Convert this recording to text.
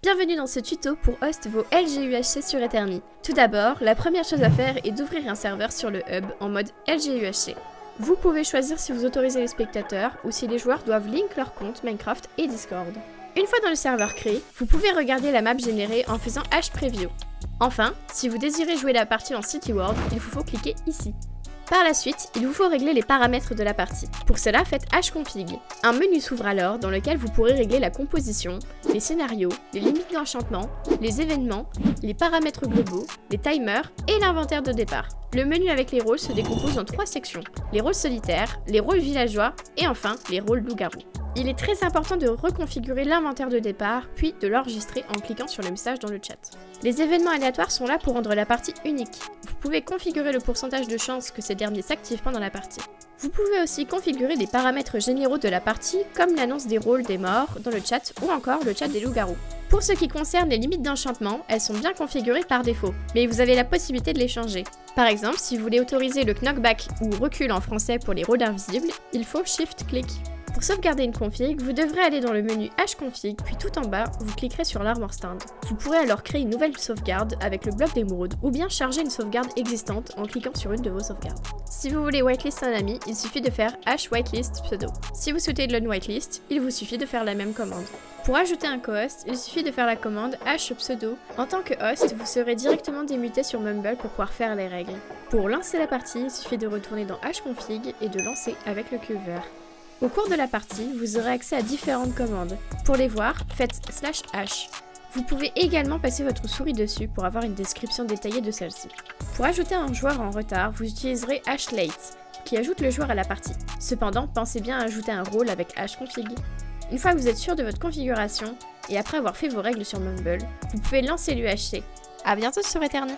Bienvenue dans ce tuto pour host vos LGUHC sur Eterni. Tout d'abord, la première chose à faire est d'ouvrir un serveur sur le hub en mode LGUHC. Vous pouvez choisir si vous autorisez les spectateurs ou si les joueurs doivent link leur compte Minecraft et Discord. Une fois dans le serveur créé, vous pouvez regarder la map générée en faisant H-Preview. Enfin, si vous désirez jouer la partie en City World, il vous faut cliquer ici. Par la suite, il vous faut régler les paramètres de la partie. Pour cela, faites Hconfig. Un menu s'ouvre alors dans lequel vous pourrez régler la composition, les scénarios, les limites d'enchantement, les événements, les paramètres globaux, les timers et l'inventaire de départ. Le menu avec les rôles se décompose en 3 sections, les rôles solitaires, les rôles villageois et enfin les rôles loup-garou. Il est très important de reconfigurer l'inventaire de départ, puis de l'enregistrer en cliquant sur le message dans le chat. Les événements aléatoires sont là pour rendre la partie unique. Vous pouvez configurer le pourcentage de chances que ces derniers s'activent pendant la partie. Vous pouvez aussi configurer des paramètres généraux de la partie, comme l'annonce des rôles des morts dans le chat ou encore le chat des loups-garous. Pour ce qui concerne les limites d'enchantement, elles sont bien configurées par défaut, mais vous avez la possibilité de les changer. Par exemple, si vous voulez autoriser le knockback ou recul en français pour les rôles invisibles, il faut Shift-click. Pour sauvegarder une config, vous devrez aller dans le menu Hconfig, puis tout en bas, vous cliquerez sur l'armor stand. Vous pourrez alors créer une nouvelle sauvegarde avec le bloc d'émeraude, ou bien charger une sauvegarde existante en cliquant sur une de vos sauvegardes. Si vous voulez whitelist un ami, il suffit de faire whitelist pseudo. Si vous souhaitez de l'unwhitelist, il vous suffit de faire la même commande. Pour ajouter un co-host, il suffit de faire la commande hpseudo. En tant que host, vous serez directement démuté sur Mumble pour pouvoir faire les règles. Pour lancer la partie, il suffit de retourner dans Hconfig et de lancer avec le cube vert. Au cours de la partie, vous aurez accès à différentes commandes. Pour les voir, faites /h. Vous pouvez également passer votre souris dessus pour avoir une description détaillée de celle-ci. Pour ajouter un joueur en retard, vous utiliserez /late, qui ajoute le joueur à la partie. Cependant, pensez bien à ajouter un rôle avec Hconfig. Une fois que vous êtes sûr de votre configuration, et après avoir fait vos règles sur Mumble, vous pouvez lancer l'UHC. A bientôt sur Eterni!